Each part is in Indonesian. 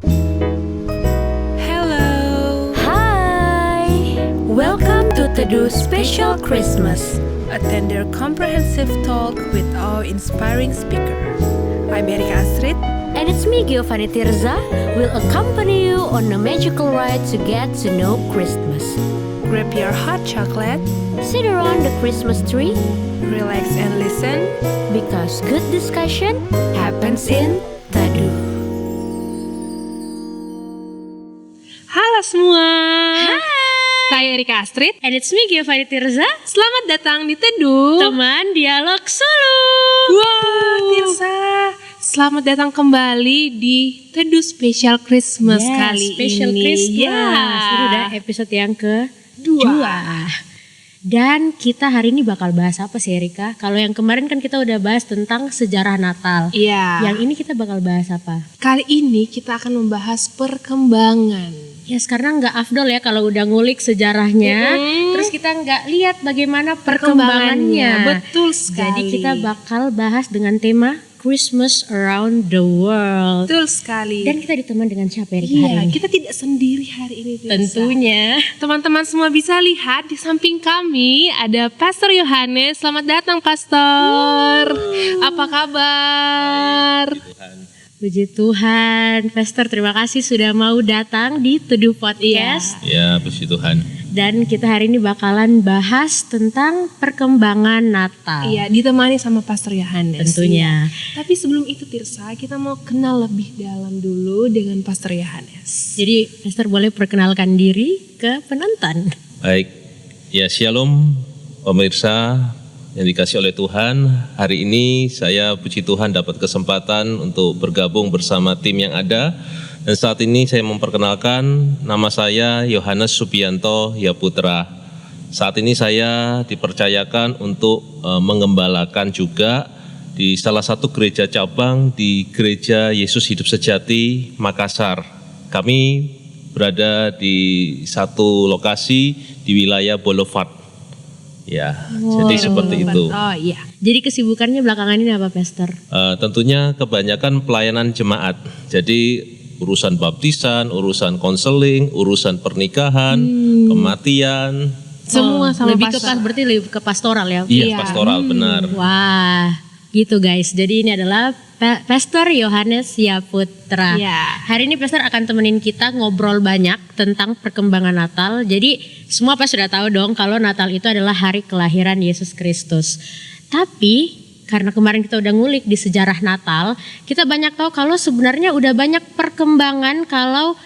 Hello, Hi! Welcome to Teduh Special Christmas. a tender comprehensive talk with our inspiring speaker. I'm Erika Astrid. And it's me, Giovanni Tirza, will accompany you on a magical ride to get to know Christmas. Grab your hot chocolate, Sit around the Christmas tree relax and listen. because good discussion happens in Teduh. Halo semua. Hai! Saya Erika Astrid. And it's me, Giovanni Tirza, Selamat datang di Teduh. teman dialog solo. Wah, Tirsa. Selamat datang kembali di Teduh Special Christmas kali Special ini. Christmas. Ya. Ini udah episode yang kedua. Dan kita hari ini bakal bahas apa sih, Erika? Kalau yang kemarin kan kita udah bahas tentang sejarah Natal. Iya. Yang ini kita bakal bahas apa? Kali ini kita akan membahas perkembangan. Yes, karena nggak afdol ya kalau udah ngulik sejarahnya, Mm-mm. terus kita nggak lihat bagaimana perkembangannya. Betul sekali. Jadi kita bakal bahas dengan tema Christmas Around the World. Betul sekali. Dan kita ditemani dengan siapa, Erika, Iya, hari ini? kita tidak sendiri hari ini. Tirsa. Tentunya. Teman-teman semua bisa lihat di samping kami ada Pastor Yohanes. Selamat datang, Pastor. Apa kabar? Puji Tuhan, Pastor, terima kasih sudah mau datang di Teduh Podcast. Ya, puji Tuhan. Dan kita hari ini bakalan bahas tentang perkembangan Natal. Iya, ditemani sama Pastor Yohanes. Tentunya. Iya. Tapi sebelum itu, Tirsa, kita mau kenal lebih dalam dulu dengan Pastor Yohanes. Jadi, Pastor boleh perkenalkan diri ke penonton. Baik, ya shalom pemirsa yang dikasih oleh Tuhan. Hari ini saya puji Tuhan dapat kesempatan untuk bergabung bersama tim yang ada. Dan saat ini saya memperkenalkan nama saya Yohanes Supianto Yaputra. Saat ini saya dipercayakan untuk mengembalakan juga di salah satu gereja cabang di Gereja Yesus Hidup Sejati Makassar. Kami berada di satu lokasi di wilayah Boulevard. Ya, jadi seperti itu. Oh iya. Jadi kesibukannya belakangan ini apa, Pastor? Tentunya kebanyakan pelayanan jemaat. Jadi urusan baptisan, urusan konseling, urusan pernikahan, kematian. Semua sama lebih Pastor. berarti lebih ke pastoral ya? Iya, Iya. pastoral benar. Wah, gitu guys. Jadi ini adalah Pastor Yohanes Yaputra. Iya. Hari ini Pastor akan temenin kita ngobrol banyak tentang perkembangan Natal. Jadi semua pasti sudah tahu dong kalau Natal itu adalah hari kelahiran Yesus Kristus. Tapi karena kemarin kita udah ngulik di sejarah Natal, kita banyak tahu kalau sebenarnya udah banyak perkembangan kalau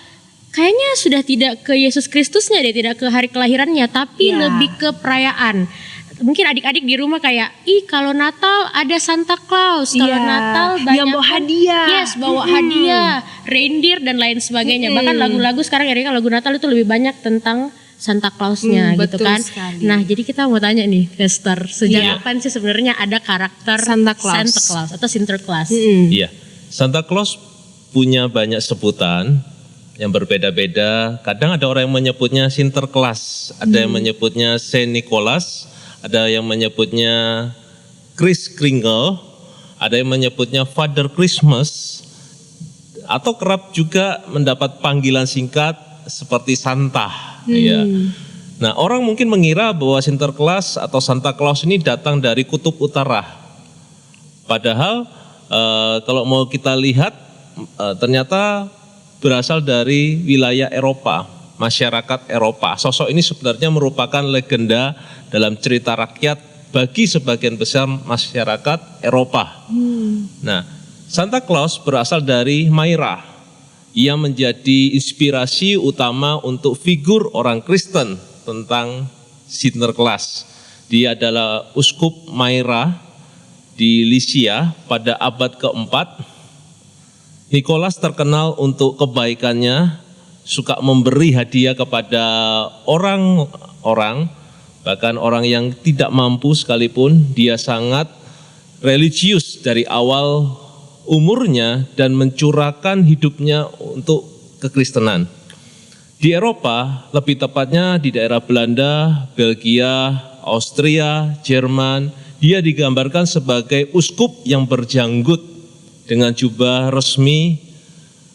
kayaknya sudah tidak ke Yesus Kristusnya deh, tidak ke hari kelahirannya, tapi Ya. lebih ke perayaan. Mungkin adik-adik di rumah kayak, kalau Natal ada Santa Claus, kalau Iya, Natal banyak yang bawa hadiah. Yes, bawa hadiah, reindeer dan lain sebagainya. Bahkan lagu-lagu sekarang Erika, lagu Natal itu lebih banyak tentang Santa Clausnya gitu betul kan. sekali. Nah, jadi kita mau tanya nih, Pastor, sejak Iya. kapan sih sebenarnya ada karakter Santa Claus. atau Sinterklas? Iya, Santa Claus punya banyak sebutan yang berbeda-beda. Kadang ada orang yang menyebutnya Sinterklas, ada yang menyebutnya Saint Nicholas, ada yang menyebutnya Kris Kringle, ada yang menyebutnya Father Christmas, atau kerap juga mendapat panggilan singkat seperti Santa. Ya. Nah, orang mungkin mengira bahwa Sinterklas atau Santa Claus ini datang dari kutub utara. Padahal kalau mau kita lihat ternyata berasal dari wilayah Eropa, masyarakat Eropa. Sosok ini sebenarnya merupakan legenda dalam cerita rakyat bagi sebagian besar masyarakat Eropa. Nah, Santa Claus berasal dari Myra. Ia menjadi inspirasi utama untuk figur orang Kristen tentang Sinterklas. Dia adalah uskup Myra di Lycia pada abad keempat. Nicholas terkenal untuk kebaikannya, suka memberi hadiah kepada orang-orang, bahkan orang yang tidak mampu sekalipun. Dia sangat religius dari awal umurnya dan mencurahkan hidupnya untuk kekristenan. Di Eropa, lebih tepatnya di daerah Belanda, Belgia, Austria, Jerman, dia digambarkan sebagai uskup yang berjanggut dengan jubah resmi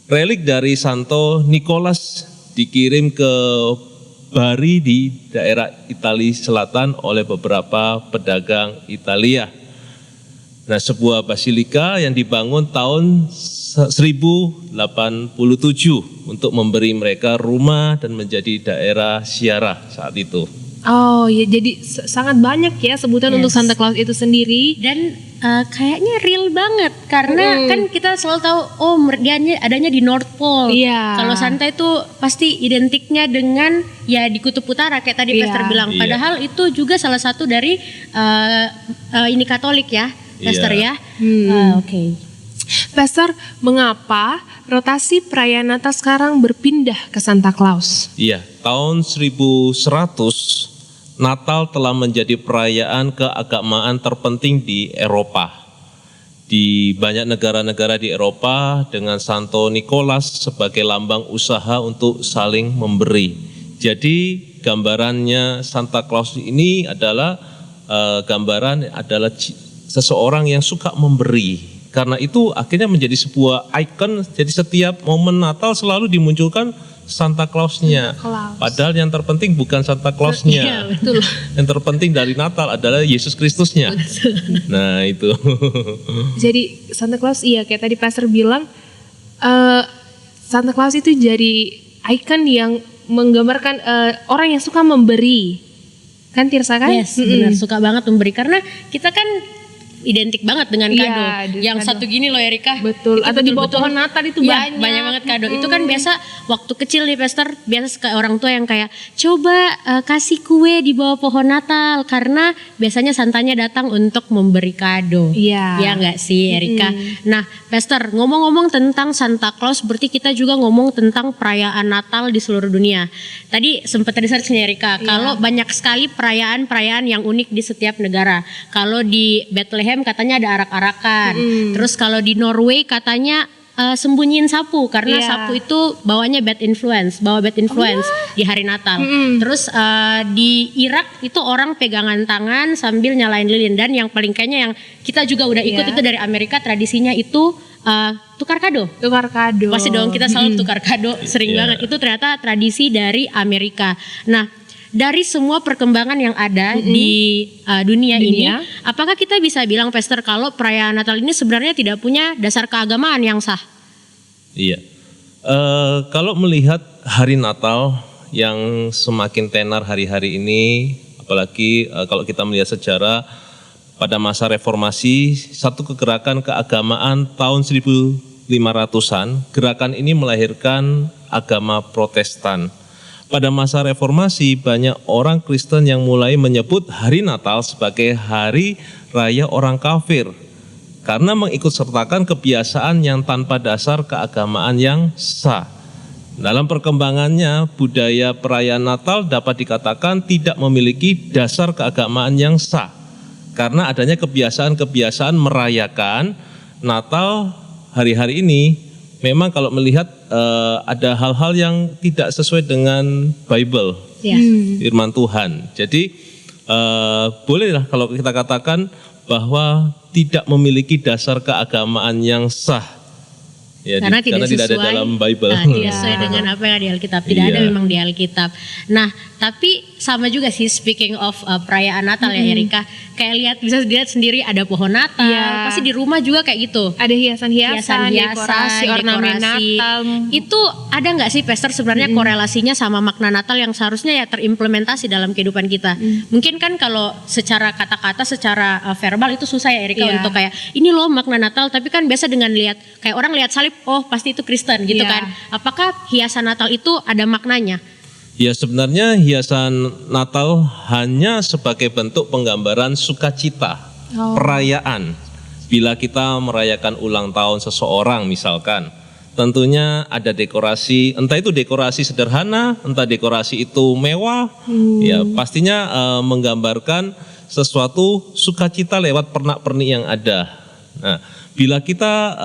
relik dari Santo Nicholas dikirim ke Bari di daerah Italia Selatan oleh beberapa pedagang Italia. Nah, sebuah basilika yang dibangun tahun 1087 untuk memberi mereka rumah dan menjadi daerah ziarah saat itu. Oh ya, jadi sangat banyak ya sebutan untuk Santa Claus itu sendiri. Dan kayaknya real banget karena kan kita selalu tahu dia adanya di North Pole. Iya. Kalau Santa itu pasti identiknya dengan ya di Kutub Utara kayak tadi Pastor bilang. Iya. Padahal itu juga salah satu dari ini Katolik ya, Pastor ya. Oke. Pastor, mengapa rotasi perayaan Natal sekarang berpindah ke Santa Claus? Iya, tahun 1100 Natal telah menjadi perayaan keagamaan terpenting di Eropa. Di banyak negara-negara di Eropa dengan Santo Nicholas sebagai lambang usaha untuk saling memberi. Jadi gambarannya Santa Claus ini adalah seseorang yang suka memberi. Karena itu akhirnya menjadi sebuah ikon, jadi setiap momen Natal selalu dimunculkan Santa Claus-nya. Padahal yang terpenting bukan Santa Claus-nya. Iya, betul. Yang terpenting dari Natal adalah Yesus Kristusnya. Nah itu. Jadi Santa Claus, iya kayak tadi Pastor bilang, Santa Claus itu jadi ikon yang menggambarkan orang yang suka memberi. Kan Tirsa kan? Yes, benar, suka banget memberi karena kita kan identik banget dengan kado. Yang kado. Satu gini loh Erika. Betul. Atau di bawah pohon Natal itu banyak. Banyak banget kado. Itu kan biasa waktu kecil nih Pastor, biasa orang tua yang kayak coba kasih kue di bawah pohon Natal karena biasanya Santanya datang untuk memberi kado. Iya. Ya enggak sih Erika? Nah, Pastor, ngomong-ngomong tentang Santa Claus, berarti kita juga ngomong tentang perayaan Natal di seluruh dunia. Tadi sempat research nih Erika, kalau banyak sekali perayaan-perayaan yang unik di setiap negara. Kalau di Bethlehem katanya ada arak-arakan. Terus kalau di Norway katanya sembunyiin sapu karena sapu itu bawanya bad influence, di hari Natal. Terus di Irak itu orang pegangan tangan sambil nyalain lilin, dan yang paling kayaknya yang kita juga udah ikut itu dari Amerika, tradisinya itu tukar kado. Pasti dong kita selalu tukar kado, sering banget. Itu ternyata tradisi dari Amerika. Nah, dari semua perkembangan yang ada di dunia ini, apakah kita bisa bilang Pastor kalau perayaan Natal ini sebenarnya tidak punya dasar keagamaan yang sah? Iya, kalau melihat hari Natal yang semakin tenar hari-hari ini, apalagi kalau kita melihat sejarah pada masa reformasi, satu kegerakan keagamaan tahun 1500-an, gerakan ini melahirkan agama Protestan. Pada masa reformasi, banyak orang Kristen yang mulai menyebut hari Natal sebagai hari raya orang kafir karena mengikutsertakan kebiasaan yang tanpa dasar keagamaan yang sah. Dalam perkembangannya, budaya perayaan Natal dapat dikatakan tidak memiliki dasar keagamaan yang sah karena adanya kebiasaan-kebiasaan merayakan Natal hari-hari ini. Memang kalau melihat ada hal-hal yang tidak sesuai dengan Bible, firman Tuhan. Jadi bolehlah kalau kita katakan bahwa tidak memiliki dasar keagamaan yang sah. Ya, karena tidak ada dalam Bible. Tidak sesuai dengan apa yang ada di Alkitab. Tidak ada memang di Alkitab. Nah, tapi sama juga sih speaking of perayaan Natal ya Erika. Kayak bisa dilihat sendiri ada pohon Natal. Pasti di rumah juga kayak gitu. Ada hiasan-hiasan, dekorasi, ornamen Natal. Itu ada nggak sih Pastor sebenarnya korelasinya sama makna Natal yang seharusnya ya terimplementasi dalam kehidupan kita? Mungkin kan kalau secara kata-kata, secara verbal itu susah ya Erika untuk kayak ini loh makna Natal. Tapi kan biasa dengan lihat kayak orang lihat salib, oh pasti itu Kristen gitu kan. Apakah hiasan Natal itu ada maknanya? Ya sebenarnya hiasan Natal hanya sebagai bentuk penggambaran sukacita, perayaan. Bila kita merayakan ulang tahun seseorang misalkan, tentunya ada dekorasi, entah itu dekorasi sederhana, entah dekorasi itu mewah, ya pastinya menggambarkan sesuatu sukacita lewat pernak-pernik yang ada. Nah, bila kita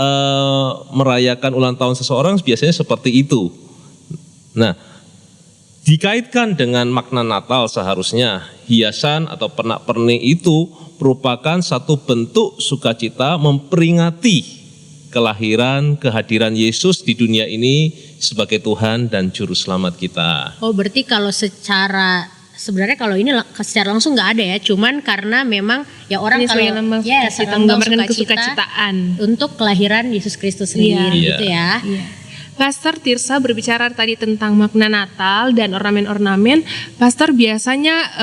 merayakan ulang tahun seseorang biasanya seperti itu. Nah, dikaitkan dengan makna Natal seharusnya hiasan atau pernak-pernik itu merupakan satu bentuk sukacita memperingati kelahiran, kehadiran Yesus di dunia ini sebagai Tuhan dan Juru Selamat kita. Oh, berarti kalau sebenarnya kalau ini secara langsung nggak ada ya, cuman karena memang ya orang Ini kalau sebagai lambang ya sukacita, lambang menggambarkan sukacita kesukacitaan. untuk kelahiran Yesus Kristus sendiri Iya. gitu ya. Iya. Pastor Tirsa berbicara tadi tentang makna Natal dan ornamen-ornamen. Pastor, biasanya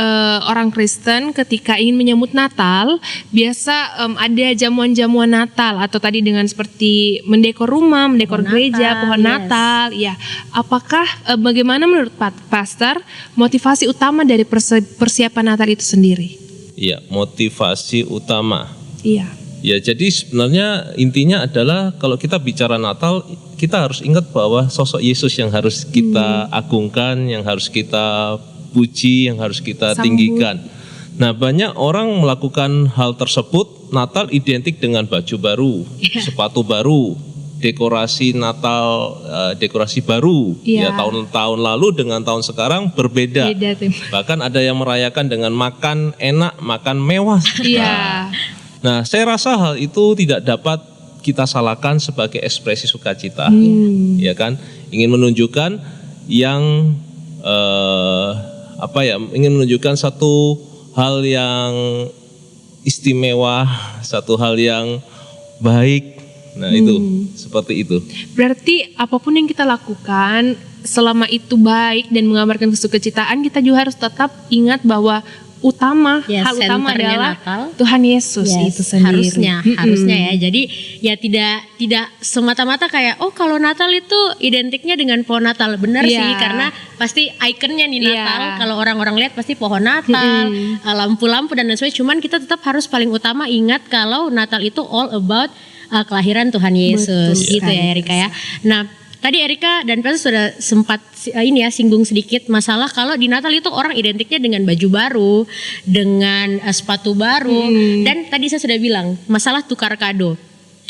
orang Kristen ketika ingin menyambut Natal biasa ada jamuan-jamuan Natal atau tadi dengan seperti mendekor rumah, mendekor Pohon gereja, Natal, pohon yes. Natal. Ya, apakah bagaimana menurut Pastor motivasi utama dari persiapan Natal itu sendiri? Iya, motivasi utama. Iya. Ya, jadi sebenarnya intinya adalah kalau kita bicara Natal, kita harus ingat bahwa sosok Yesus yang harus kita agungkan, yang harus kita puji, yang harus kita Sambut. tinggikan. Nah, banyak orang melakukan hal tersebut. Natal identik dengan baju baru, sepatu baru, dekorasi Natal, dekorasi baru. Iya. Ya, tahun-tahun lalu dengan tahun sekarang berbeda. Beda tuh. Bahkan ada yang merayakan dengan makan enak, makan mewah. Iya. Nah, saya rasa hal itu tidak dapat kita salahkan sebagai ekspresi sukacita, ya kan? Ingin menunjukkan yang ingin menunjukkan satu hal yang istimewa, satu hal yang baik. Nah, itu seperti itu. Berarti apapun yang kita lakukan selama itu baik dan menggambarkan kesukacitaan, kita juga harus tetap ingat bahwa Ya, hal utama senternya adalah Natal. Tuhan Yesus Yes, itu sendiri. harusnya ya. Jadi ya tidak semata-mata kayak kalau Natal itu identiknya dengan pohon Natal. Benar Iya. sih, karena pasti ikonnya nih Natal. Iya. Kalau orang-orang lihat pasti pohon Natal, lampu-lampu dan lain sebagainya. Cuman kita tetap harus paling utama ingat kalau Natal itu all about kelahiran Tuhan Yesus. Betul Gitu ya sekali. Erika ya. Nah, tadi Erika dan Pastor sudah sempat singgung sedikit masalah kalau di Natal itu orang identiknya dengan baju baru, dengan sepatu baru, dan tadi saya sudah bilang masalah tukar kado.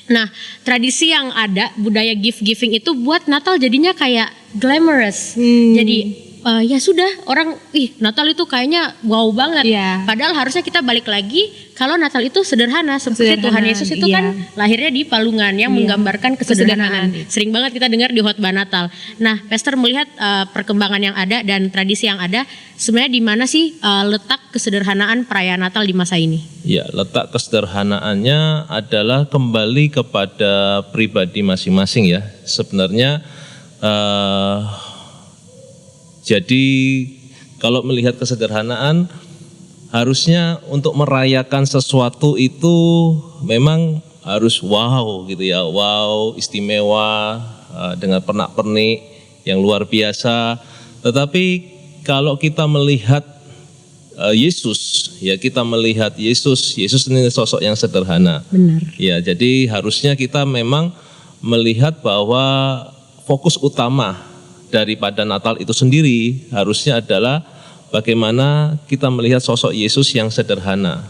Nah, tradisi yang ada, budaya gift giving itu buat Natal jadinya kayak glamorous. Jadi ya sudah, orang Natal itu kayaknya wow banget. Iya. Padahal harusnya kita balik lagi kalau Natal itu sederhana seperti Sederhana, Tuhan Yesus itu iya. kan lahirnya di palungan yang menggambarkan kesederhanaan. Sering banget kita dengar di khotbah Natal. Nah, Pastor melihat perkembangan yang ada dan tradisi yang ada, sebenarnya di mana sih letak kesederhanaan perayaan Natal di masa ini? Ya, letak kesederhanaannya adalah kembali kepada pribadi masing-masing ya. Sebenarnya jadi kalau melihat kesederhanaan, harusnya untuk merayakan sesuatu itu memang harus wow gitu ya, wow, istimewa, dengan pernak-pernik yang luar biasa. Tetapi kalau kita melihat Yesus, ya kita melihat Yesus ini sosok yang sederhana. Benar. Ya, jadi harusnya kita memang melihat bahwa fokus utama daripada Natal itu sendiri harusnya adalah bagaimana kita melihat sosok Yesus yang sederhana.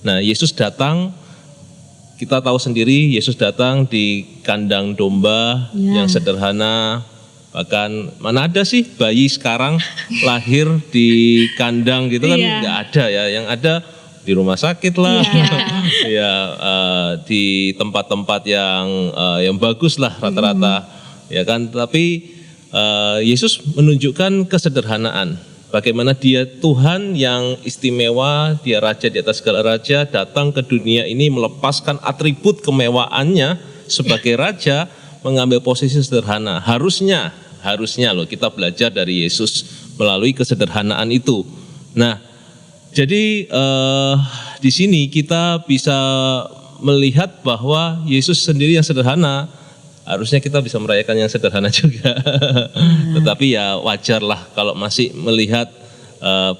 Nah, Yesus datang, kita tahu sendiri Yesus datang di kandang domba yang sederhana. Bahkan mana ada sih bayi sekarang lahir di kandang gitu kan, nggak ada ya. Yang ada di rumah sakit lah, ya di tempat-tempat yang bagus lah rata-rata, ya kan. Tapi Yesus menunjukkan kesederhanaan. Bagaimana dia Tuhan yang istimewa, dia raja di atas segala raja, datang ke dunia ini melepaskan atribut kemewahannya sebagai raja, mengambil posisi sederhana. Harusnya loh kita belajar dari Yesus melalui kesederhanaan itu. Nah, jadi di sini kita bisa melihat bahwa Yesus sendiri yang sederhana. Harusnya kita bisa merayakan yang sederhana juga. Tetapi ya wajarlah kalau masih melihat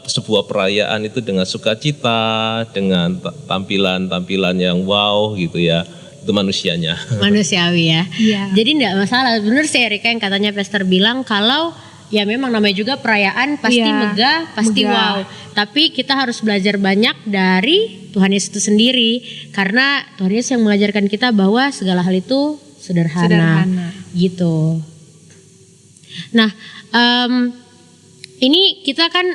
sebuah perayaan itu dengan sukacita, dengan tampilan-tampilan yang wow gitu ya. Itu manusianya. Manusiawi ya. Iya. Jadi enggak masalah. Benar sih Erika yang katanya Pastor bilang kalau ya memang namanya juga perayaan pasti megah, pasti wow. Tapi kita harus belajar banyak dari Tuhan Yesus itu sendiri. Karena Tuhan Yesus yang mengajarkan kita bahwa segala hal itu sederhana. Gitu. Nah, ini kita kan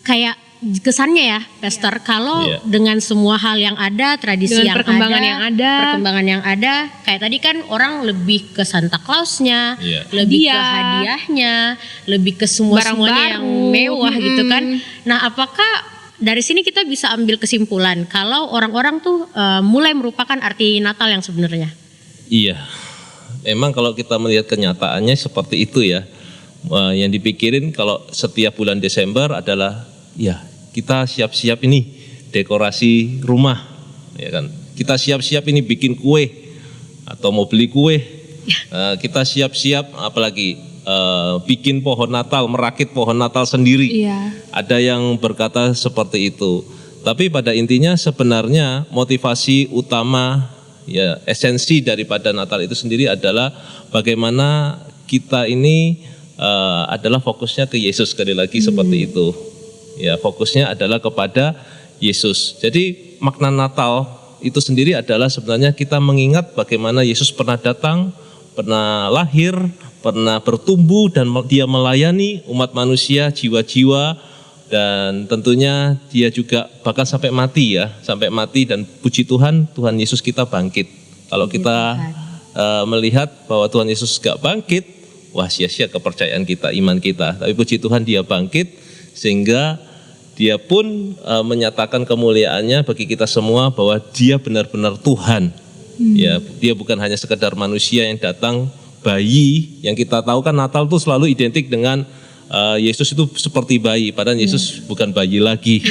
kayak kesannya ya, Pastor, kalau Iya. dengan semua hal yang ada, tradisi Dengan yang perkembangan ada, yang ada. perkembangan yang ada, kayak tadi kan orang lebih ke Santa Claus-nya, Iya. lebih ke Hadiah. hadiahnya, lebih ke semuanya Barang yang baru. mewah gitu kan. Nah, apakah dari sini kita bisa ambil kesimpulan kalau orang-orang tuh mulai merupakan arti Natal yang sebenarnya? Iya, memang kalau kita melihat kenyataannya seperti itu ya. Yang dipikirin kalau setiap bulan Desember adalah ya kita siap-siap ini dekorasi rumah, ya kan. Kita siap-siap ini bikin kue atau mau beli kue. Kita siap-siap apalagi bikin pohon Natal, merakit pohon Natal sendiri. Iya. Ada yang berkata seperti itu. Tapi pada intinya sebenarnya motivasi utama ya esensi daripada Natal itu sendiri adalah bagaimana kita ini adalah fokusnya ke Yesus, sekali lagi seperti itu. Ya, fokusnya adalah kepada Yesus. Jadi makna Natal itu sendiri adalah sebenarnya kita mengingat bagaimana Yesus pernah datang, pernah lahir, pernah bertumbuh dan dia melayani umat manusia, jiwa-jiwa, dan tentunya dia juga bahkan sampai mati ya, sampai mati, dan puji Tuhan, Tuhan Yesus kita bangkit. Kalau kita melihat bahwa Tuhan Yesus gak bangkit, wah sia-sia kepercayaan kita, iman kita. Tapi puji Tuhan dia bangkit sehingga dia pun menyatakan kemuliaannya bagi kita semua bahwa dia benar-benar Tuhan. Ya, dia bukan hanya sekedar manusia yang datang, bayi yang kita tahu kan Natal tuh selalu identik dengan Yesus itu seperti bayi, padahal Yesus bukan bayi lagi.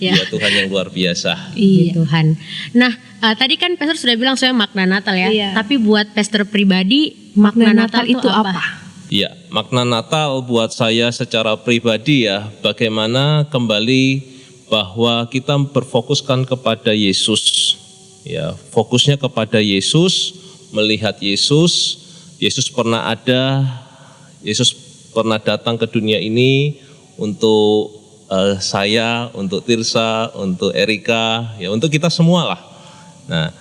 Dia Tuhan yang luar biasa. Iya Tuhan. Nah, tadi kan Pastor sudah bilang soal makna Natal ya. Iya. Tapi buat Pastor pribadi, makna Natal itu apa? Ya, makna Natal buat saya secara pribadi ya, bagaimana kembali bahwa kita berfokuskan kepada Yesus. Ya, fokusnya kepada Yesus, melihat Yesus. Yesus pernah ada, Yesus pernah datang ke dunia ini untuk saya, untuk Tirsa, untuk Erika, ya untuk kita semua lah. Nah,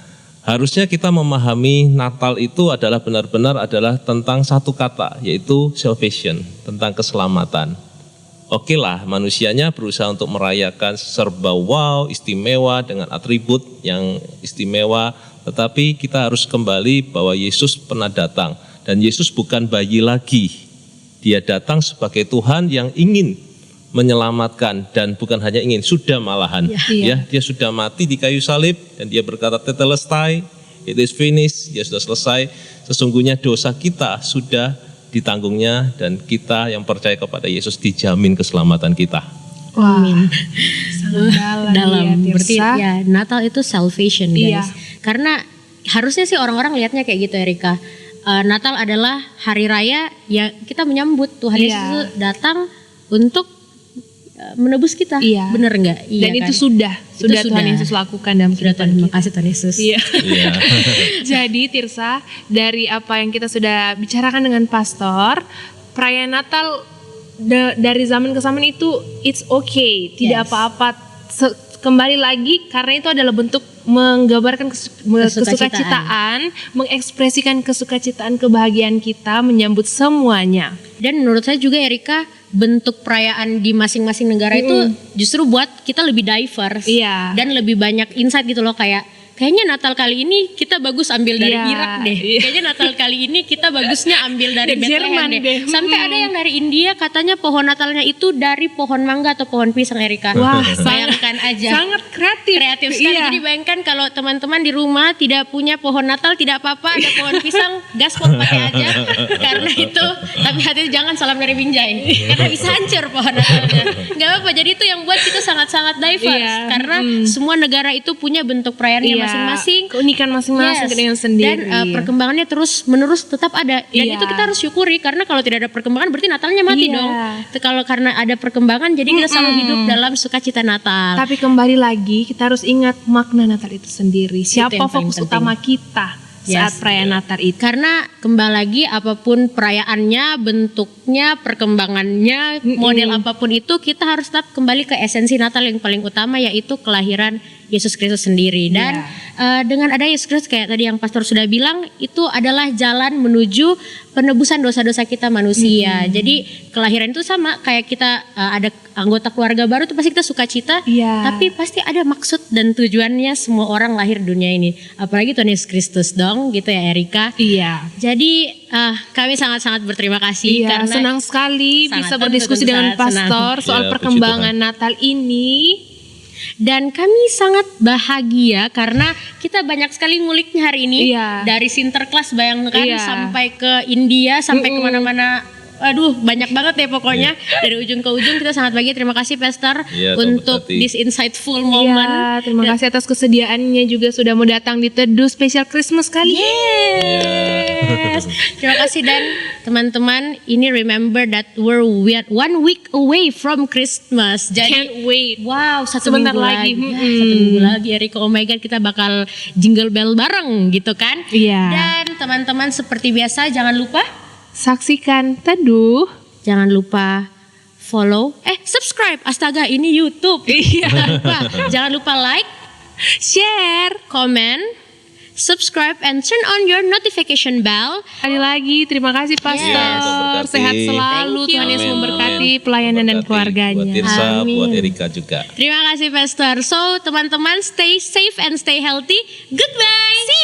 harusnya kita memahami Natal itu adalah benar-benar adalah tentang satu kata, yaitu salvation, tentang keselamatan. Oke lah, manusianya berusaha untuk merayakan serba wow, istimewa dengan atribut yang istimewa, tetapi kita harus kembali bahwa Yesus pernah datang dan Yesus bukan bayi lagi. Dia datang sebagai Tuhan yang ingin menyelamatkan, dan bukan hanya ingin, sudah malahan. Ya, dia sudah mati di kayu salib dan dia berkata tetelestai, it is finished, dia sudah selesai. Sesungguhnya dosa kita sudah ditanggungnya dan kita yang percaya kepada Yesus dijamin keselamatan kita. Wah, Amin. sangat dalam, ya, Berarti Tirsa. ya Natal itu salvation guys. Iya. Karena harusnya sih orang-orang lihatnya kayak gitu Erika. Natal adalah hari raya yang kita menyambut Tuhan Iya. Yesus datang untuk menebus kita. Iya. Bener nggak? Iya Dan kan? itu sudah Tuhan sudah. Yesus lakukan dalam Sudah, kehidupan terima kita. kasih Tuhan Yesus. Iya. Iya. Jadi Tirsa, dari apa yang kita sudah bicarakan dengan pastor, perayaan Natal dari zaman ke zaman itu it's okay, tidak Yes. apa-apa. Kembali lagi karena itu adalah bentuk menggambarkan kesukacitaan, mengekspresikan kesukacitaan, kebahagiaan kita menyambut semuanya. Dan menurut saya juga Erika, bentuk perayaan di masing-masing negara itu justru buat kita lebih diverse. Iya. Dan lebih banyak insight gitu loh, kayaknya Natal kali ini kita bagus ambil dari Iya, Irak deh. iya. Kayaknya Natal kali ini kita bagusnya ambil dari Dari Bethlehem Jerman deh. deh. Sampai ada yang dari India katanya pohon Natalnya itu dari pohon mangga atau pohon pisang Erika. Wah, bayangkan aja. Sangat kreatif. Kreatif sekali. Iya. Jadi bayangkan kalau teman-teman di rumah tidak punya pohon Natal, tidak apa-apa, ada pohon pisang, gaspol pakai aja. Karena itu, tapi hati jangan salam dari Binjai. Karena bisa hancur pohon Natalnya. Gak apa-apa. Jadi itu yang buat kita sangat-sangat diverse. Iya. Karena semua negara itu punya bentuk perayaannya Iya. masing-masing. Keunikan masing-masing Yes. dengan sendiri. Dan perkembangannya terus menerus tetap ada. Dan Iya. itu kita harus syukuri, karena kalau tidak ada perkembangan berarti Natalnya mati Iya. dong. Kalau karena ada perkembangan jadi kita selalu hidup dalam sukacita Natal. Tapi kembali lagi kita harus ingat makna Natal itu sendiri. Siapa yang paling fokus penting. utama kita saat Yes. perayaan Natal itu? Karena kembali lagi apapun perayaannya, bentuknya, perkembangannya, model apapun itu, kita harus tetap kembali ke esensi Natal yang paling utama, yaitu kelahiran Yesus Kristus sendiri. Dan dengan ada Yesus Kristus kayak tadi yang pastor sudah bilang, itu adalah jalan menuju penebusan dosa-dosa kita manusia. Jadi kelahiran itu sama kayak kita ada anggota keluarga baru tuh pasti kita sukacita, tapi pasti ada maksud dan tujuannya semua orang lahir dunia ini. Apalagi Tuhan Yesus Kristus dong, gitu ya Erika. Iya. Jadi kami sangat-sangat berterima kasih karena senang sekali sangat bisa tentu berdiskusi dengan pastor soal Ya, puji perkembangan Natal ini. dan kami sangat bahagia karena kita banyak sekali nguliknya hari ini. Iya. Dari Sinterklas bayangkan Iya. sampai ke India, sampai kemana-mana. Aduh, banyak banget ya pokoknya. Dari ujung ke ujung kita sangat bahagia. Terima kasih Pastor Iya, untuk Tati. this insightful moment. Iya, terima kasih atas kesediaannya juga sudah mau datang di Teduh spesial Christmas kali. Yes. Terima kasih dan teman-teman, ini remember that we're 1 week away from Christmas. Jadi Can't wait. wow, satu Sebentar minggu lagi. lagi. Ya, satu minggu lagi Erika, oh my god, kita bakal jingle bell bareng gitu kan. Iya. Dan teman-teman seperti biasa jangan lupa Saksikan Teduh. jangan lupa follow, subscribe. Astaga, ini YouTube. Iya. Jangan lupa like, Share. comment, subscribe and turn on your notification bell. Sekali lagi terima kasih Pastor. Yes. Memberkati. Sehat selalu. Thank you. Tuhan Yesus Amin, memberkati amin. pelayanan dan Memberkati keluarganya. Buat Tirsa, Amin. buat Erika juga. Terima kasih Pastor. So teman-teman stay safe and stay healthy. Goodbye. See